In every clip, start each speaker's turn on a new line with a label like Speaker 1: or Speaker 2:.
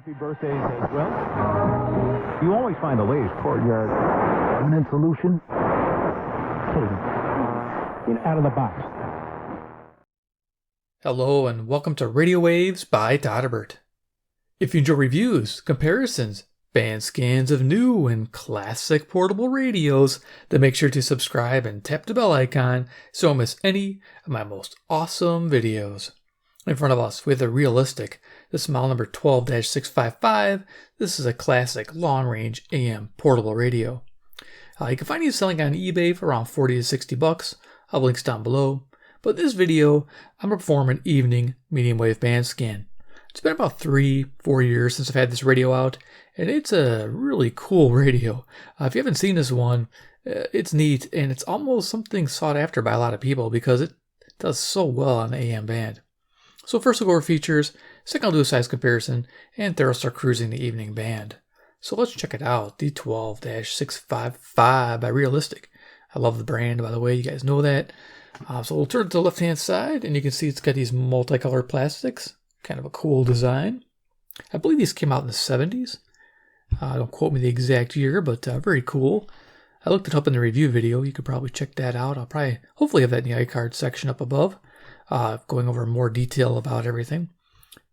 Speaker 1: Happy birthdays as well. You always find the latest courtyard eminent solution. Out of the box.
Speaker 2: Hello and welcome to Radio Waves by Todderbert. If you enjoy reviews, comparisons, band scans of new and classic portable radios, then make sure to subscribe and tap the bell icon so you don't miss any of my most awesome videos. In front of us, we have the Realistic. This is model number 12-655. This is a classic long-range AM portable radio. You can find these selling on eBay for around 40 to 60 bucks. I'll have links down below. But in this video, I'm going to perform an evening medium wave band scan. It's been about 3-4 years since I've had this radio out, and it's a really cool radio. If you haven't seen this one, it's neat, and it's almost something sought after by a lot of people because it does so well on the AM band. So first we'll go over features, second I'll do a size comparison, and third I'll start cruising the evening band. So let's check it out, the 12-655 by Realistic. I love the brand, by the way, you guys know that. So we'll turn to the left-hand side, and you can see it's got these multicolored plastics. Kind of a cool design. I believe these came out in the 70s. Don't quote me the exact year, but very cool. I looked it up in the review video. You could probably check that out. I'll probably, hopefully have that in the iCard section up above. Going over more detail about everything.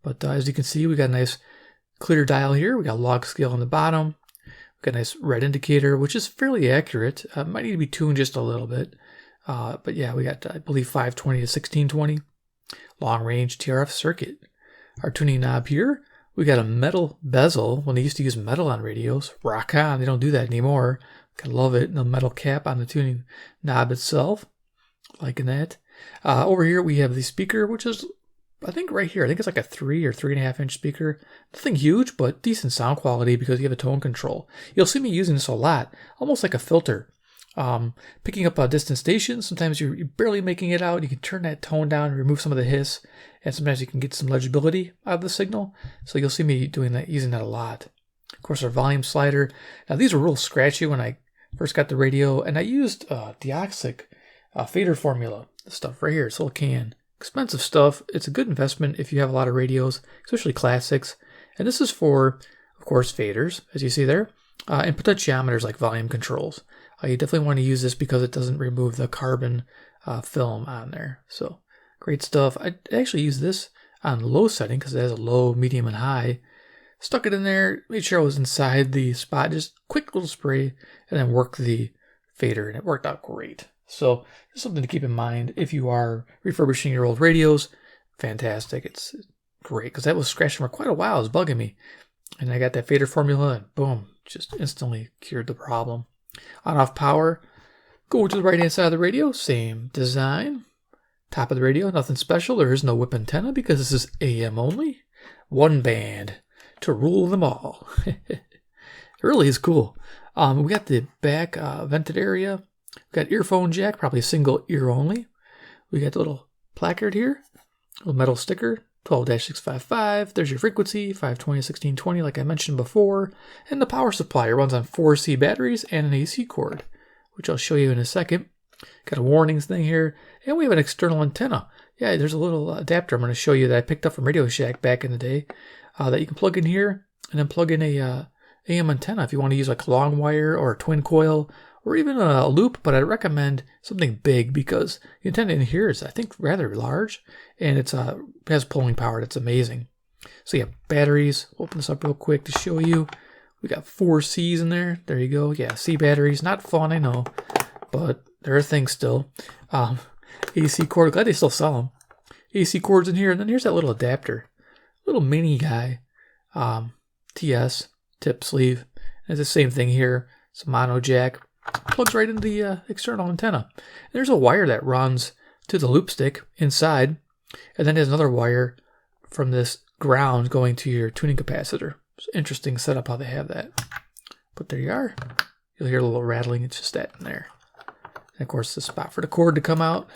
Speaker 2: But as you can see, we got a nice clear dial here. We got log scale on the bottom. We got a nice red indicator, which is fairly accurate. Might need to be tuned just a little bit. But yeah, we got, I believe, 520 to 1620. Long range TRF circuit. Our tuning knob here. We got a metal bezel. When they used to use metal on radios, Rockin, they don't do that anymore. I love it. The metal cap on the tuning knob itself. Liking that. Over here we have the speaker, which is, I think right here, I think it's like a 3 or 3.5 inch speaker. Nothing huge, but decent sound quality because you have a tone control. You'll see me using this a lot, almost like a filter. Picking up a distant station, sometimes you're barely making it out. You can turn that tone down and remove some of the hiss, and sometimes you can get some legibility out of the signal. So you'll see me doing that, using that a lot. Of course, our volume slider. Now these were real scratchy when I first got the radio, and I used Deoxic fader formula. This stuff right here, it's a little can. Expensive stuff. It's a good investment if you have a lot of radios, especially classics. And this is for, of course, faders, as you see there, and potentiometers like volume controls. You definitely want to use this because it doesn't remove the carbon film on there. So great stuff. I actually use this on low setting because it has a low, medium, and high. Stuck it in there, made sure I was inside the spot, just quick little spray, and then work the fader, and it worked out great. So just something to keep in mind if you are refurbishing your old radios. Fantastic. It's great because that was scratching for quite a while. It was bugging me. And I got that fader formula and boom, just instantly cured the problem. On-off power. Go to the right-hand side of the radio. Same design. Top of the radio. Nothing special. There is no whip antenna because this is AM only. One band to rule them all. It really is cool. We got the back vented area. We got earphone jack, probably a single ear only. We got the little placard here, little metal sticker, 12-655. There's your frequency, 520 1620, like I mentioned before. And the power supply runs on 4C batteries and an AC cord, which I'll show you in a second. Got a warnings thing here, and we have an external antenna. Yeah, there's a little adapter I'm going to show you that I picked up from Radio Shack back in the day that you can plug in here and then plug in a AM antenna if you want to use like long wire or a twin coil or even a loop, but I recommend something big because the antenna in here is, I think, rather large, and it has pulling power. That's amazing. So yeah, batteries. Open this up real quick to show you. We got 4 C's in there. There you go. Yeah, C batteries. Not fun, I know, but they're a thing still. AC cord. Glad they still sell them. AC cords in here, and then here's that little adapter, little mini guy. TS tip sleeve. And it's the same thing here. It's a mono jack. Plugs right into the external antenna. And there's a wire that runs to the loop stick inside, and then there's another wire from this ground going to your tuning capacitor. It's an interesting setup how they have that. But there you are. You'll hear a little rattling. It's just that in there. And of course, the spot for the cord to come out.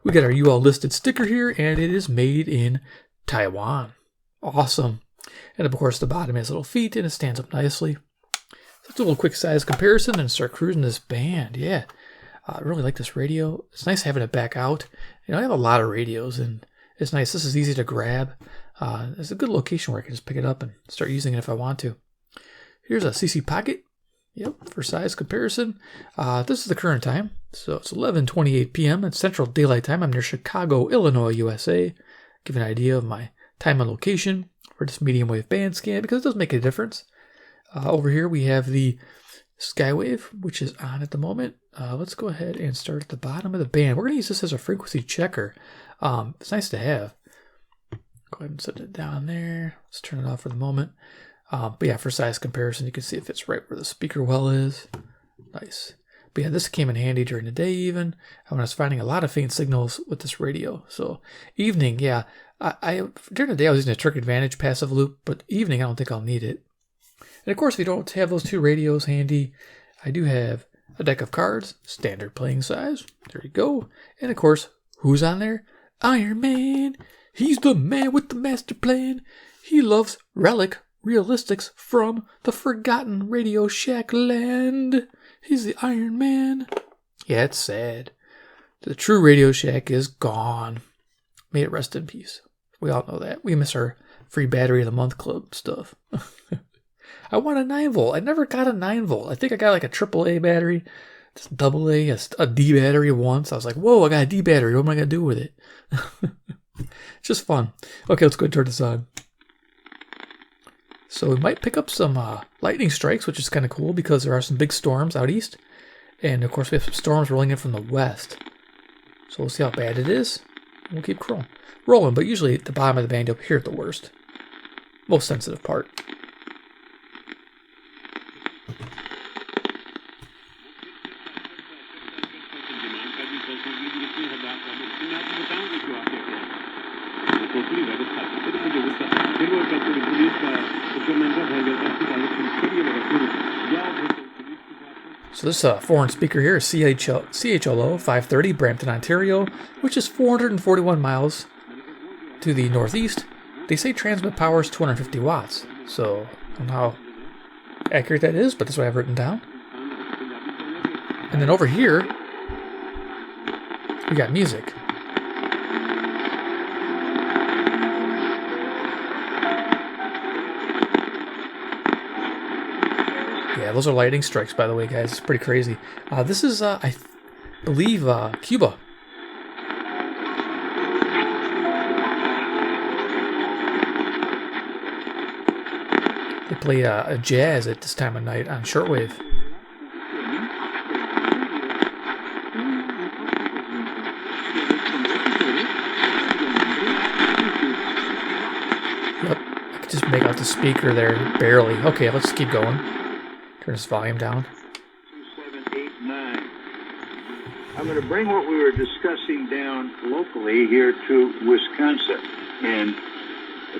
Speaker 2: We got our UL listed sticker here, and it is made in Taiwan. Awesome. And of course, the bottom has little feet, and it stands up nicely. Let's do a little quick size comparison and start cruising this band. Yeah, I really like this radio. It's nice having it back out. You know, I have a lot of radios, and it's nice. This is easy to grab. It's a good location where I can just pick it up and start using it if I want to. Here's a CC Pocket. Yep, for size comparison. This is the current time. So it's 11:28 p.m. It's Central Daylight Time. I'm near Chicago, Illinois, USA. Give an idea of my time and location for this medium wave band scan because it does make a difference. Over here we have the Skywave, which is on at the moment. Let's go ahead and start at the bottom of the band. We're going to use this as a frequency checker. It's nice to have. Go ahead and set it down there. Let's turn it off for the moment. But yeah, for size comparison, you can see it fits right where the speaker well is. Nice. But yeah, this came in handy during the day even. When I was finding a lot of faint signals with this radio. So evening, yeah. I during the day I was using a Trick Advantage passive loop, but evening I don't think I'll need it. And of course, if you don't have those two radios handy, I do have a deck of cards, standard playing size. There you go. And of course, who's on there? Iron Man. He's the man with the master plan. He loves Relic Realistics from the Forgotten Radio Shack land. He's the Iron Man. Yeah, it's sad. The true Radio Shack is gone. May it rest in peace. We all know that. We miss our free battery of the month club stuff. I want a 9-volt. I never got a 9-volt. I think I got like a AAA battery, just AA, a D battery once. I was like, whoa, I got a D battery. What am I going to do with it? Just fun. Okay, let's go and turn this on. So we might pick up some lightning strikes, which is kind of cool because there are some big storms out east. And of course we have some storms rolling in from the west. So we'll see how bad it is. We'll keep rolling, but usually at the bottom of the band you'll hear it the worst. Most sensitive part. So this foreign speaker here is CHLO 530 Brampton, Ontario, which is 441 miles to the northeast. They say transmit power is 250 watts. So I don't know how accurate that is, but that's what I've written down. And then over here, we got music. Yeah, those are lightning strikes, by the way, guys. It's pretty crazy. This is, I believe, Cuba. They play a jazz at this time of night on shortwave. Yep, I could just make out the speaker there, barely. Okay, let's keep going. Turn this volume down.
Speaker 3: 7, 8, 9. I'm going to bring what we were discussing down locally here to Wisconsin. And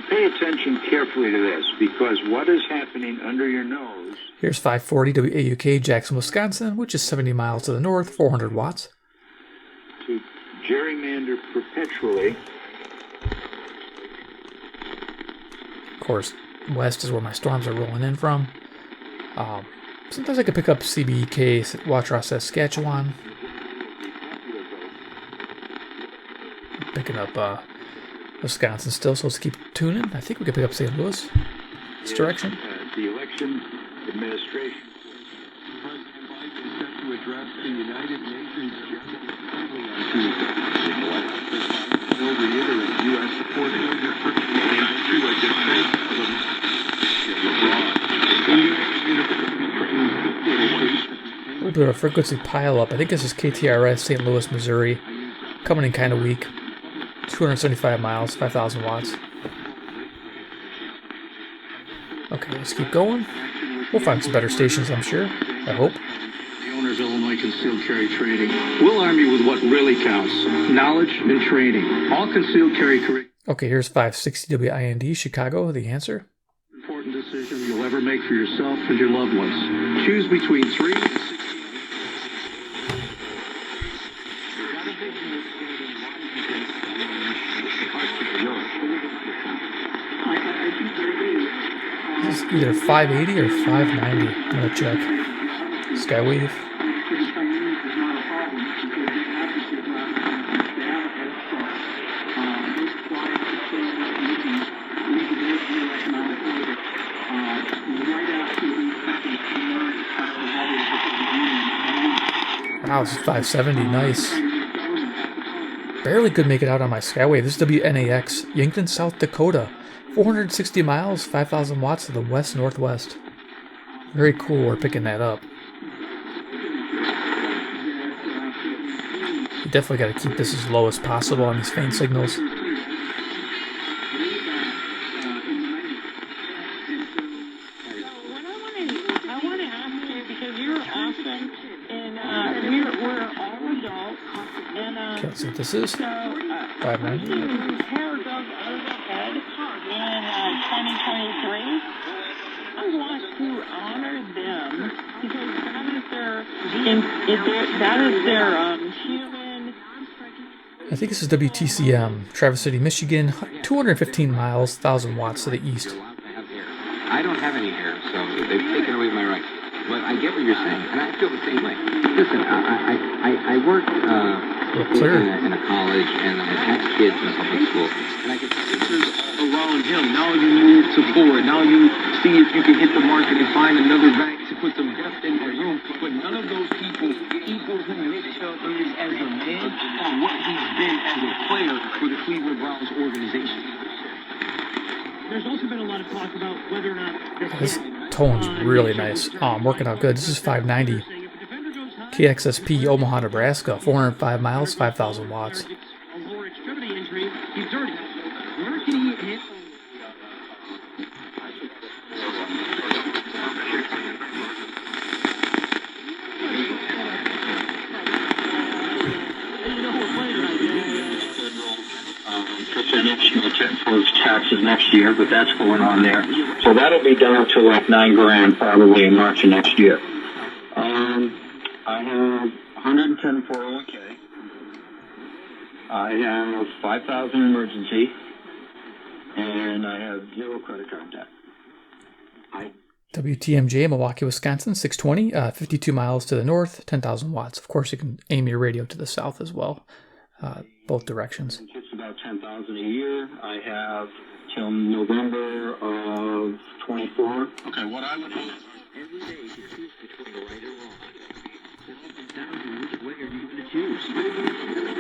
Speaker 3: pay attention carefully to this, because what is happening under your nose...
Speaker 2: Here's 540 WAUK, Jackson, Wisconsin, which is 70 miles to the north, 400 watts.
Speaker 3: To gerrymander perpetually.
Speaker 2: Of course, west is where my storms are rolling in from. Sometimes I could pick up CBK, Watrous, Saskatchewan. I'm picking up Wisconsin still, so let's keep tuning. I think we could pick up St. Louis this direction.
Speaker 3: The election administration.
Speaker 4: President Biden is set to address the United Nations General Assembly on Tuesday. Will reiterate U.S. support for the to a defense
Speaker 2: A little bit of a frequency pileup. I think this is KTRS, St. Louis, Missouri. Coming in kind of weak. 275 miles, 5,000 watts. Okay, let's keep going. We'll find some better stations, I'm sure. I hope.
Speaker 4: The owners of Illinois Concealed Carry Training will arm you with what really counts: knowledge and training. All concealed carry curriculum.
Speaker 2: Okay, here's 560 WIND, Chicago, the answer.
Speaker 4: Important decision you'll ever make for yourself and your loved ones. Choose between 3 and 6.
Speaker 2: This is either 580 or 590. I'm going to check. Skywave. Wow, this is 570. Nice. Barely could make it out on my Skyway. This is WNAX, Yankton, South Dakota. 460 miles, 5,000 watts to the west-northwest. Very cool, we're picking that up. You definitely got to keep this as low as possible on these faint signals. Okay, let's see what this is. 590.
Speaker 5: Whose hair goes over the head in 2023. I want to honor them because that is their human.
Speaker 2: I think this is WTCM, Traverse City, Michigan, 215 miles, 1,000 watts to the east.
Speaker 6: I don't have any hair, so they've taken away my rights. But I get what you're saying, and I feel the same way. Listen, I worked in a college, and I had kids in a public school, and I get pictures around him. Now you move to forward. Now you see if you can hit the market and find another bank to put some depth in the room. But none of those people equal who Mitchell is as a man or what he's been as a player for the Cleveland Browns organization.
Speaker 7: There's also been a lot of talk about whether or not
Speaker 2: this tone's really nice. Oh, I'm working out good. This is 590. KXSP, Omaha, Nebraska, 405 miles, 5,000 watts.
Speaker 7: a lower extremity injury. He's dirty. Where can he hit?
Speaker 3: For taxes next year, but that's going on there. So that'll be down to like $9,000 probably in March of next year. I have 110 401k. I have 5,000 emergency, and I have 0 credit card debt.
Speaker 2: WTMJ, Milwaukee, Wisconsin, 620, 52 miles to the north, 10,000 watts. Of course, you can aim your radio to the south as well, both directions.
Speaker 3: It's about 10,000 a year. I have till November of 24.
Speaker 4: Okay, what I would do is every day you choose between right or wrong. It all comes down to which way are you going to choose.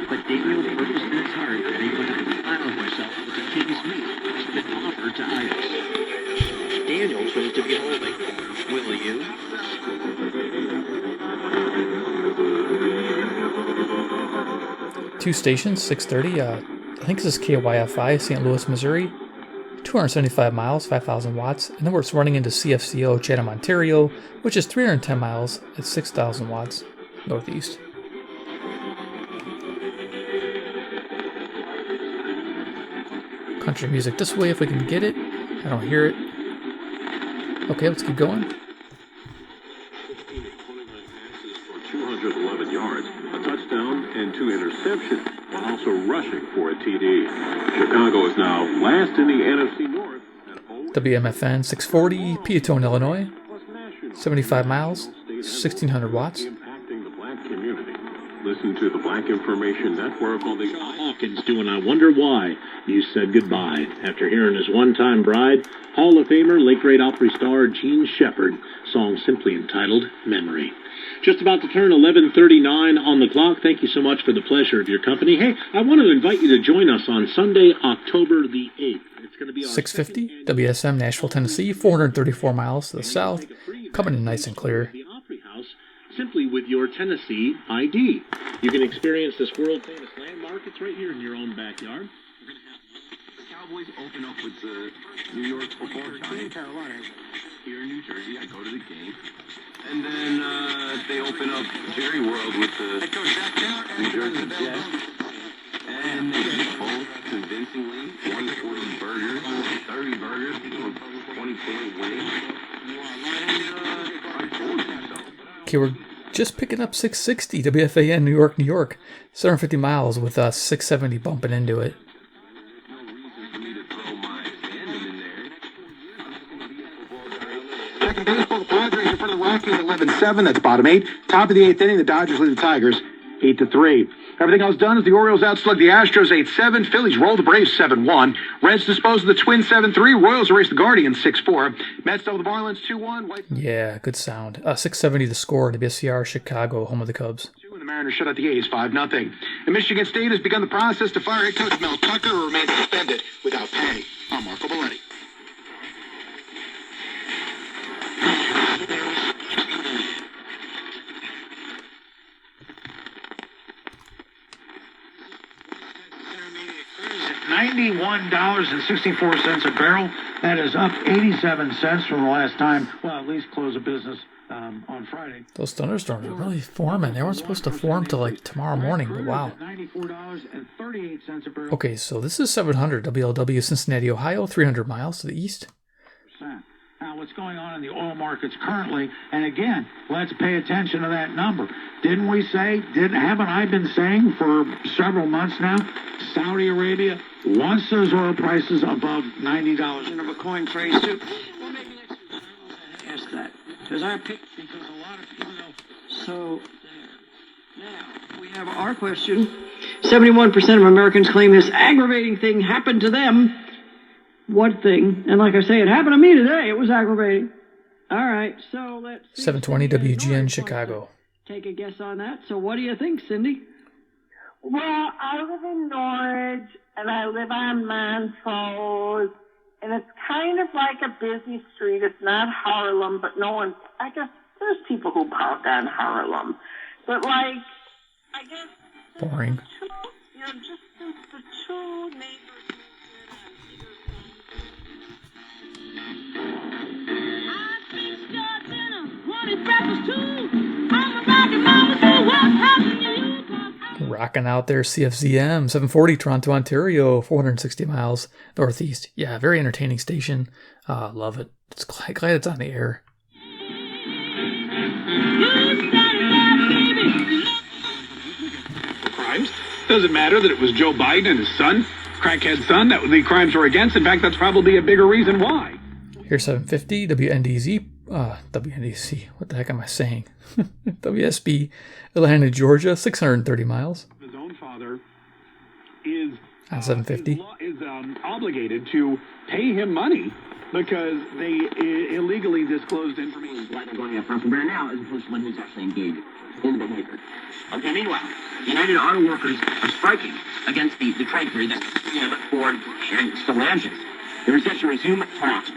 Speaker 4: But Daniel purchased in his heart that he would not defile himself with the king's meat that's been offered to idols. Daniel chose to be holy. Will you?
Speaker 2: Two stations, 630. I think this is KYFI, St. Louis, Missouri. 275 miles, 5,000 watts. And then we're running into CFCO, Chatham, Ontario, which is 310 miles at 6,000 watts northeast. Country music this way if we can get it. I don't hear it. Okay, let's keep going.
Speaker 8: 211 yards, a touchdown, and 2 interceptions, while also rushing for a TD. Chicago is now last in the NFC North.
Speaker 2: WMFN 640, Peatone, Illinois. 75 miles, 1,600 watts.
Speaker 8: Impacting the black community. Listen to the Black Information Network on the...
Speaker 9: Hawkins doing I Wonder Why You Said Goodbye after hearing his one-time bride, Hall of Famer, late great Opry star Gene Shepard, song simply entitled Memory. Just about to turn 11:39 on the clock. Thank you so much for the pleasure of your company. Hey, I want to invite you to join us on Sunday, October the 8th. It's going to be
Speaker 2: 650, WSM, Nashville, Tennessee, 434 miles to the south, coming in nice and clear.
Speaker 9: The Opry House, simply with your Tennessee ID. You can experience this world-famous landmark. It's right here in your own backyard.
Speaker 4: The Cowboys open up with the New York Football Giants. Here in New Jersey, I go to the game. And then they open up Jerry World with the New Jersey Jets. And they beat both convincingly. 140 burgers, 30 burgers, 20-point win. I told you so.
Speaker 2: Okay, we're just picking up 660, WFAN, New York, New York. 750 miles with 670 bumping into it.
Speaker 10: Second baseball, the Padres in front of the Rockies 11-7. That's bottom 8. Top of the 8th inning, the Dodgers lead the Tigers 8-3. Everything else done is the Orioles outslug the Astros 8-7. Phillies roll the Braves 7-1. Reds dispose of the Twins 7-3. Royals erase the Guardians 6-4. Mets double the Marlins 2-1.
Speaker 2: Yeah, good sound. 670 the score, WSCR, Chicago, home of the Cubs.
Speaker 10: And the Mariners shut out the A's 5-0. And Michigan State has begun the process to fire head coach Mel Tucker, who remains suspended without pay. I'm Marco Belletti.
Speaker 11: $91.64 a barrel. That is up 87 cents from the last time. Well, at least close of business on Friday.
Speaker 2: Those thunderstorms are really forming. They weren't supposed to form till like tomorrow morning, but wow.
Speaker 11: $94.38 a barrel.
Speaker 2: Okay, so this is 700 WLW Cincinnati, Ohio, 300 miles to the east.
Speaker 11: Now, what's going on in the oil markets currently? And again, let's pay attention to that number. Didn't we say? Haven't I been saying for several months now? Saudi Arabia wants those oil prices above $90.
Speaker 7: Of a coin phrase too. Well, maybe next week. Ask that because a lot of people know. So now we have our question. 71% of Americans claim this aggravating thing happened to them. What thing? And like I say, it happened to me today. It was aggravating. All right, so let's see.
Speaker 2: 720 WGN Chicago.
Speaker 7: Take a guess on that. So what do you think, Cindy?
Speaker 5: Well, I live in Norwich, and I live on Montrose, and it's kind of like a busy street. It's not Harlem, but no one, I guess there's people who park on Harlem. But, like, I guess...
Speaker 2: Boring.
Speaker 5: Just the two neighbors...
Speaker 2: Rocking out there, CFZM, 740, Toronto, Ontario, 460 miles northeast. Yeah, very entertaining station. Love it. It's glad it's on the air.
Speaker 10: Crimes. Doesn't matter that it was Joe Biden and his son, crackhead son, that the crimes were against. In fact, that's probably a bigger reason why.
Speaker 2: Here's 750, WNDZ, WNDC, what the heck am I saying? WSB, Atlanta, Georgia, 630 miles.
Speaker 10: His own father is
Speaker 2: 750.
Speaker 10: Is obligated to pay him money because they illegally disclosed information.
Speaker 6: Like going up from there now, as opposed to one who's actually engaged in the behavior. Okay, meanwhile, United Auto Workers are striking against the trade period that Ford and Stellantis. They were set to resume talks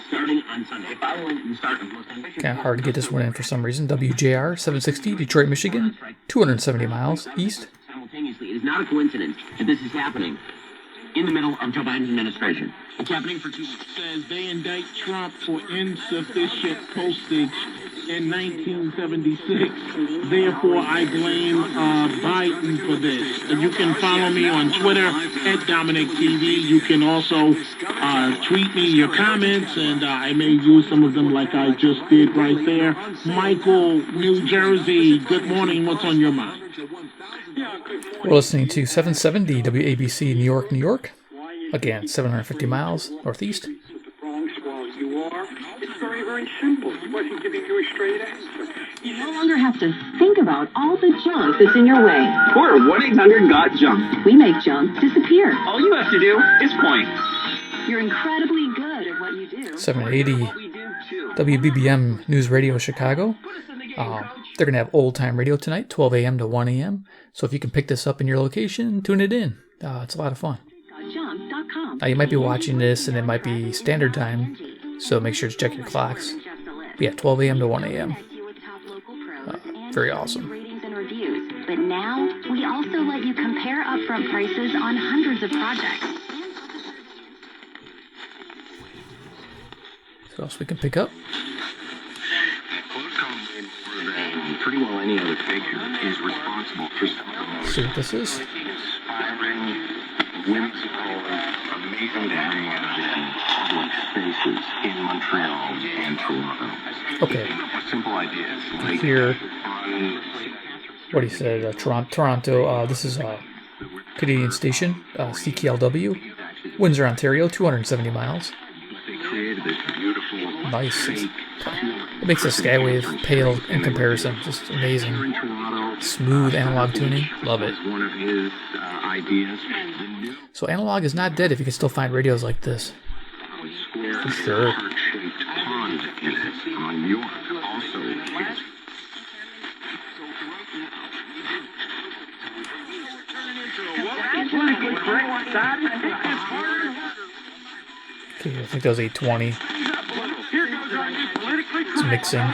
Speaker 6: starting on Sunday, following the start of most ambitious...
Speaker 2: Kind of hard to get this one in for some reason. WJR 760, Detroit, Michigan, 270 miles east.
Speaker 6: Simultaneously, it is not a coincidence that this is happening in the middle of Joe Biden's administration. It's happening for 2 weeks.
Speaker 12: Says they indict Trump for insufficient postage in 1976. Therefore, I blame Biden for this. You can follow me on Twitter @DominicTV. You can also tweet me your comments, and I may use some of them like I just did right there. Michael, New Jersey, good morning. What's on your mind?
Speaker 2: We're listening to 770 WABC, New York, New York. Again, 750 miles northeast.
Speaker 13: It's very, very simple. He wasn't giving you a straight answer.
Speaker 14: You no longer have to think about all the junk that's in your way.
Speaker 15: Or 1-800-GOT-JUNK.
Speaker 14: We make junk disappear.
Speaker 15: All you have to do is point.
Speaker 14: You're incredibly good at what you do.
Speaker 2: 780 WBBM News Radio Chicago. They're going to have old time radio tonight, 12 a.m. to 1 a.m. So if you can pick this up in your location, tune it in. It's a lot of fun. Now, you might be watching this and it might be standard time, so make sure to check your clocks. But yeah, 12 a.m. to 1 a.m. Very awesome.
Speaker 16: But now, we also let you compare upfront prices on hundreds of projects.
Speaker 2: What else we can pick up?
Speaker 15: Pretty well any other figure is responsible for
Speaker 2: Let's see what this is.
Speaker 15: inspiring, whimsical, amazing public spaces in Montreal and Toronto.
Speaker 2: Okay.
Speaker 15: Simple ideas like
Speaker 2: Here, what he said, Toronto, this is Canadian station, CKLW, Windsor, Ontario, 270 miles.
Speaker 15: they created this beautiful
Speaker 2: Nice. It makes the Skywave pale in comparison. Just amazing. Smooth analog tuning. Love it.
Speaker 15: one of his ideas.
Speaker 2: So analog is not dead if you can still find radios like this. For sure.
Speaker 15: Heart-shaped pond in it on York also is
Speaker 2: Okay, I think that was 820. It's mixing. I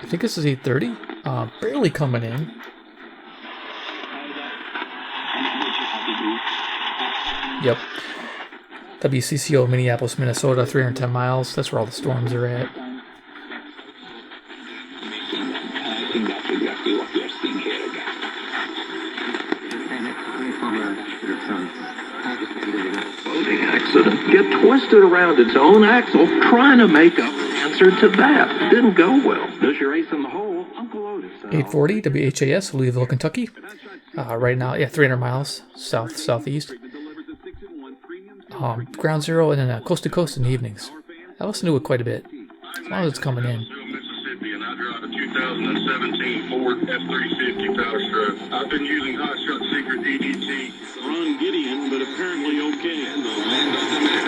Speaker 2: think this is 830. Barely coming in. Yep. WCCO, Minneapolis, Minnesota, 310 miles. That's where all the storms are at.
Speaker 17: Accident get twisted around its own axle trying to make up an answer to that. Didn't go well. There's your ace in the hole, Uncle Otis.
Speaker 2: 840 WHAS, Louisville, Kentucky. Right now, 300 miles southeast. Ground zero and then coast to coast in the evenings. I listen to it quite a bit, as long as it's coming in.
Speaker 18: Mississippi, and I drive a 2017 Ford F-350 power stroke. I've been using Hot Shot Secret DDT.
Speaker 12: Ron Gideon, but apparently okay.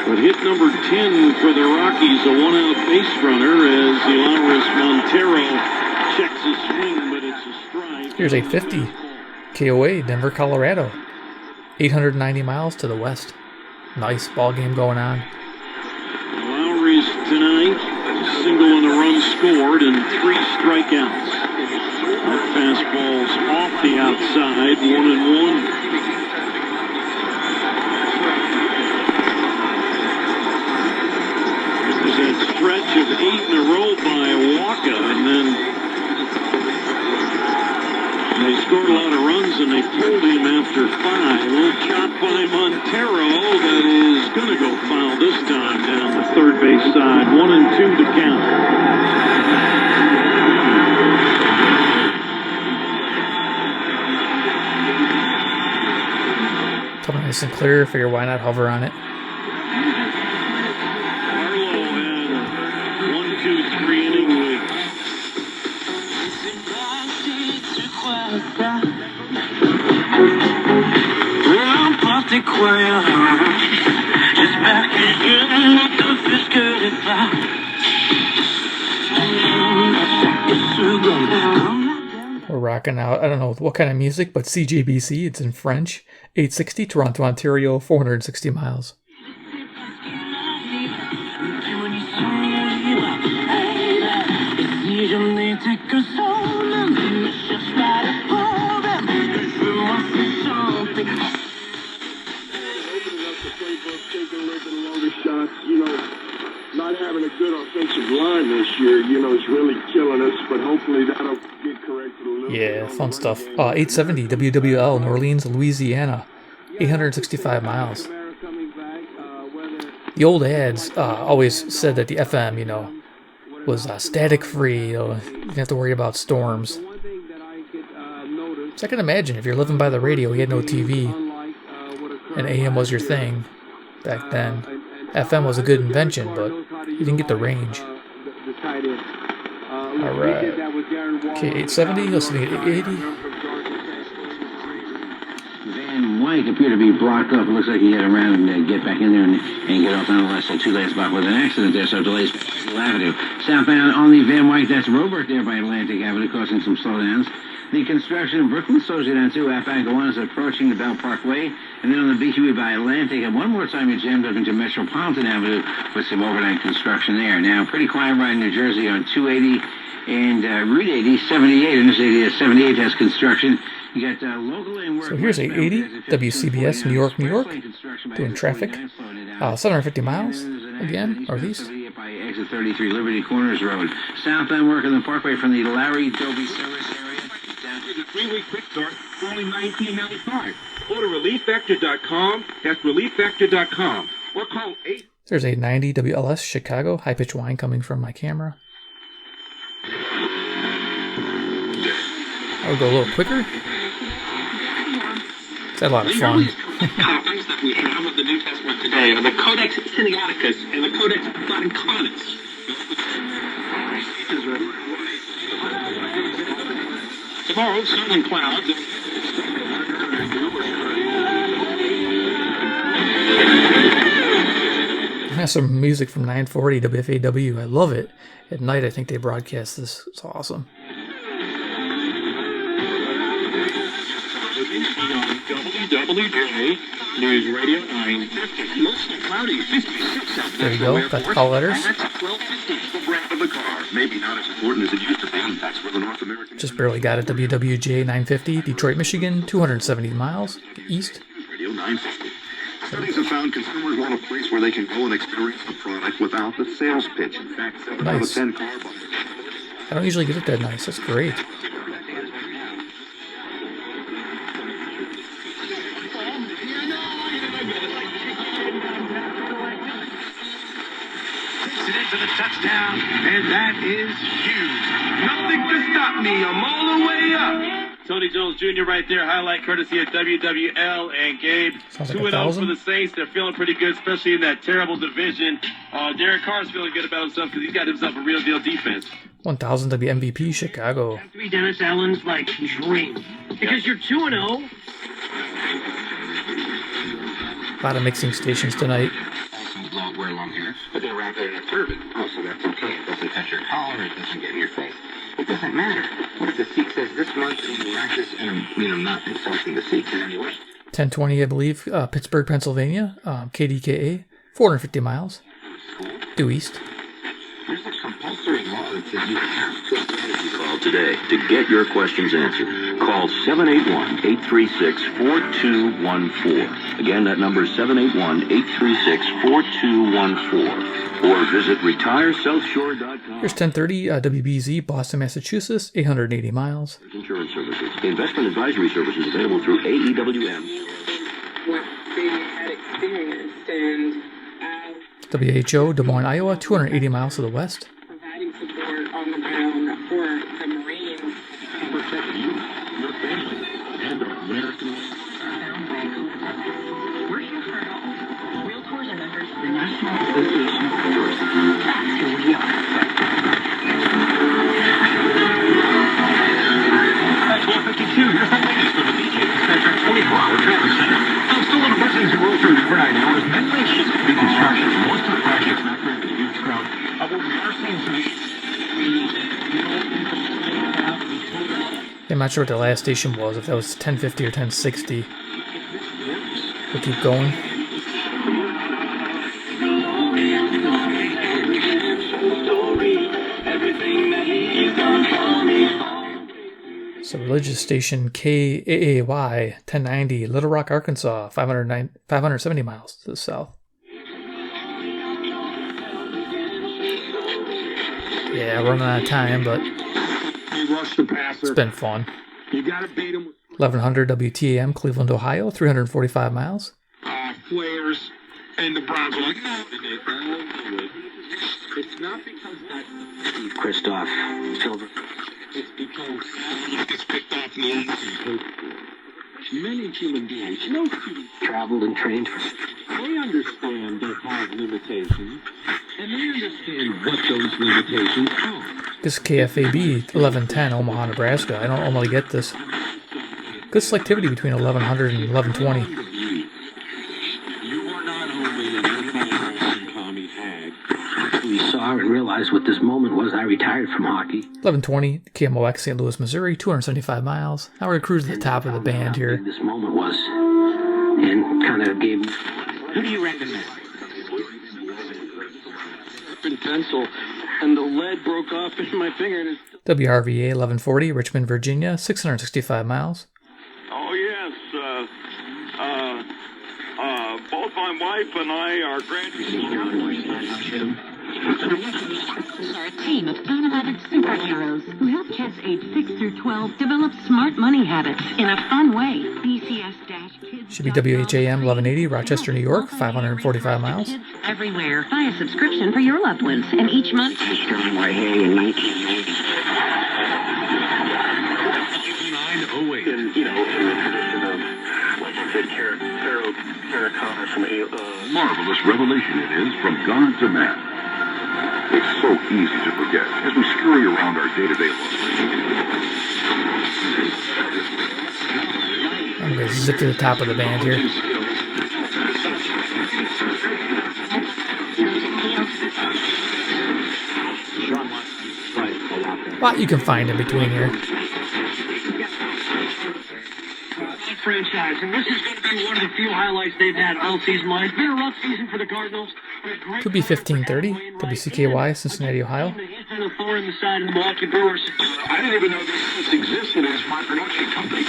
Speaker 12: But hit number 10 for the Rockies, a one-out base runner as Elaris Montero checks his swing, but it's a strike.
Speaker 2: Here's 850 KOA, Denver, Colorado. 890 miles to the west. Nice ball game going on.
Speaker 12: Lowry's tonight, single and a run scored and 3 strikeouts. That fastball's off the outside, 1-1. There's that stretch of 8 in a row by Waka, and then they scored a lot of runs and they pulled him after 5. A little chop by Montero that is going to go foul this time down the third base side. 1-2 to count.
Speaker 2: Coming nice and clear, figure why not hover on it.
Speaker 12: Barlow had a 1-2-3 inning with
Speaker 2: We're rocking out, I don't know what kind of music, but CJBC, it's in French. 860, Toronto, Ontario, 460 miles.
Speaker 18: Not having a good offensive line this year, is really killing us, but hopefully that'll get corrected a little bit.
Speaker 2: Yeah, fun stuff. 870 WWL, New Orleans, Louisiana, 865 miles. The old ads always said that the FM, was static free. You didn't have to worry about storms. So I can imagine if you're living by the radio, you had no TV, and AM was your thing back then. FM was a good invention, but you didn't get the range. Alright. Okay, 870, listening to 880.
Speaker 19: Van Wyk appeared to be blocked up. It looks like he had a round to get back in there and get off nonetheless. A 2-lane spot with an accident there, so delays Avenue. Southbound on the Van Wyk, that's Robert there by Atlantic Avenue, causing some slowdowns. The construction in Brooklyn slows you down too. Outbound 1 is approaching the Bell Parkway. And then on the BQE by Atlantic, and one more time you jammed up into Metropolitan Avenue with some overnight construction there. Now, pretty quiet ride in New Jersey on 280 and Route 80, 78. Interstate 78 has construction. You got local and work.
Speaker 2: So here's 880, WCBS, New York, doing traffic. 750 miles, again, northeast.
Speaker 19: By exit 33, Liberty Corners Road. Southbound work on the Parkway from the Larry Doby service area.
Speaker 20: The 3-week quick start for only $19.95. Go to relieffactor.com. That's relieffactor.com. Or call 8.
Speaker 2: There's 890 WLS Chicago. High pitch whine coming from my camera. I'll go a little quicker. It's a lot of fun.
Speaker 20: Copies that we have of the New Testament today are the Codex Sinaiticus and the Codex Vaticanus. Tomorrow, sun and clouds.
Speaker 2: That's some music from 940 WFAW. I love it. At night, I think they broadcast this. It's awesome.
Speaker 12: WWJ News Radio 950. Mostly cloudy, 56.
Speaker 2: There you go. Got the call letters.
Speaker 15: The brand of the car, maybe not as important as it used to be. That's where the North American
Speaker 2: Just barely got it. WWJ 950, Detroit, Michigan, 270 miles east.
Speaker 15: Radio 950. Studies have found consumers want a place where they can go and experience the product without the sales pitch. In fact, 7 out of 10 car buyers.
Speaker 2: I don't usually get it that nice. That's great.
Speaker 20: To the touchdown, and that is huge. Nothing can stop me. I'm all the way up.
Speaker 21: Tony Jones Jr. right there, highlight courtesy of WWL and Gabe. 2-0 for the Saints. They're feeling pretty good, especially in that terrible division. Derek Carr's feeling good about himself because he's got himself a real deal defense. 1000 WMVP Chicago.
Speaker 7: 3 Dennis Allen's like dream because you're 2-0.
Speaker 2: A lot of mixing stations tonight.
Speaker 6: Wear long hair, but they wrap it in a turban. Oh, so that's okay. It doesn't touch your collar. It doesn't get in your face. It doesn't matter. What if the Sikh says this month in practice, and I'm not insulting the Sikhs in any way.
Speaker 2: 1020, I believe, Pittsburgh, Pennsylvania, KDKA, 450 miles, due east.
Speaker 15: There's a compulsory law that says you have to call today to get your questions answered. Call 781-836-4214. Again, that number is 781-836-4214. Or visit retiresouthshore.com.
Speaker 2: Here's 1030 WBZ, Boston, Massachusetts, 880 miles.
Speaker 15: Insurance services. Investment advisory services available through AEWM.
Speaker 22: What they had experienced and
Speaker 2: WHO, Des Moines, Iowa, 280 miles to the west.
Speaker 22: providing support on the ground for the Marines.
Speaker 15: Protect you, your family, and our American.
Speaker 22: We're here for Realtors and members of the National Association of Realtors. That's who we are.
Speaker 20: That's 152. Here's the latest from the DJ Dispatcher 24-hour traffic center. I'm still on buses and Realtors overnight hours. Many ships to be construction. Most of the projects not creating a huge crowd. But we are seeing some.
Speaker 2: I'm not sure what the last station was, if that was 1050 or 1060. We'll keep going. So religious station KAAY 1090, Little Rock, Arkansas, 570 miles to the south. Yeah, running out of time, but it's been fun.
Speaker 12: You gotta beat him.
Speaker 2: 1100 WTAM, Cleveland, Ohio, 345 miles.
Speaker 12: Flares, and the Browns are like, no.
Speaker 6: It's not because that Steve Christoph, Silver. It's because
Speaker 12: he gets picked off in the end.
Speaker 6: Many human beings, no students, traveled and trained for. They understand they have limitations, and they understand what those limitations are.
Speaker 2: This KFAB 1110, Omaha, Nebraska. I don't normally get this. Good selectivity between 1100 and 1120.
Speaker 6: You are not only an Tommy Hag. We saw and realized what this moment was. I retired from hockey.
Speaker 2: 1120, KMOX, St. Louis, Missouri, 275 miles. Now we're cruising to the top of the band here.
Speaker 6: This moment was, and kind of gave me. Who do you recommend?
Speaker 12: In pencil, and the lead broke off in my finger. And
Speaker 2: WRVA 1140, Richmond, Virginia, 665 miles.
Speaker 18: Oh, yes. Both my wife and I are
Speaker 14: are a team of analytic superheroes who help kids aged 6 through 12 develop smart money habits in a fun way. BCS-Kids.
Speaker 2: Should be WHAM 1180, Rochester, New York, 545 miles.
Speaker 14: Everywhere. Buy a subscription for your loved ones, and each month.
Speaker 6: Starting my hay in 1980.
Speaker 18: And, you know, in the tradition of, like I said, terracotta from
Speaker 15: Marvelous revelation it is from God to man. It's so easy to forget as we scurry around our day-to-day lives.
Speaker 2: I'm going to zip to the top of the band here. A lot you can find in between here.
Speaker 7: franchise, and this is going to be one of the few highlights they've had all season long. It's been a rough season for the Cardinals.
Speaker 2: Could be 1530. WCKY, Cincinnati, Ohio.
Speaker 7: He's been a thorn in the side of the Milwaukee Brewers.
Speaker 15: I didn't even know this existed as my production company.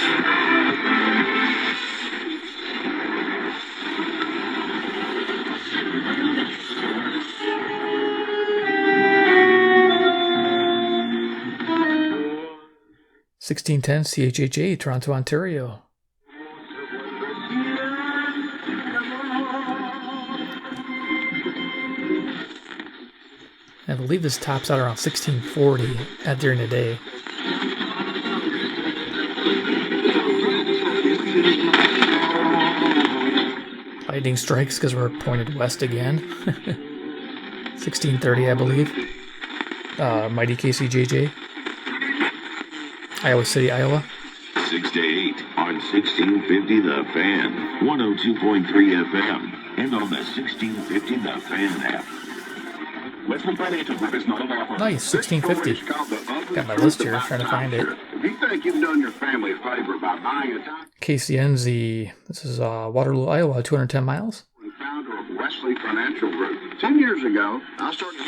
Speaker 2: 1610 CHHA, Toronto, Ontario. I believe this tops out around 1640 during the day. Lightning strikes because we're pointed west again. 1630, I believe. Mighty KCJJ. Iowa City, Iowa.
Speaker 1: 6 to 8 on 1650 The Fan, 102.3 FM, and on the 1650 The Fan app.
Speaker 2: Nice, 1650. Got my list here, trying to find it.
Speaker 15: If you think you've done your family a favor by buying a time,
Speaker 2: KCNZ, this is Waterloo, Iowa, 210 miles.
Speaker 15: founder of Wesley Financial Group. 10 years ago, I started.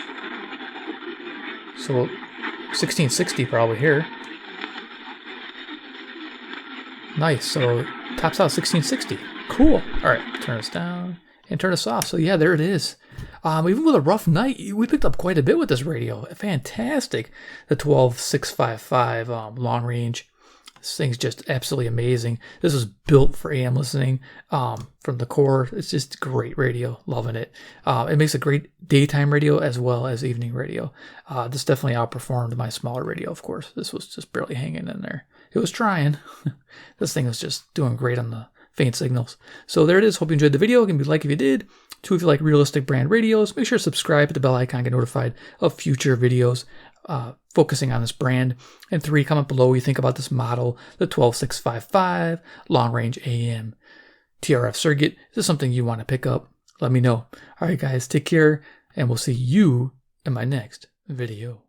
Speaker 2: So 1660 probably here. Nice, so tops out 1660. Cool. All right, turn this down and turn this off. So yeah, there it is. Even with a rough night, we picked up quite a bit with this radio. Fantastic. The 12655 long range. This thing's just absolutely amazing. This was built for AM listening from the core. It's just great radio. Loving it. It makes a great daytime radio as well as evening radio. This definitely outperformed my smaller radio, of course. This was just barely hanging in there. It was trying. This thing was just doing great on the faint signals. So there it is. Hope you enjoyed the video. Give me a like if you did. 2, if you like realistic brand radios. Make sure to subscribe, hit the bell icon, get notified of future videos focusing on this brand. And 3, comment below what you think about this model, the 12655 long range AM TRF circuit. Is this something you want to pick up? Let me know. All right, guys, take care, and we'll see you in my next video.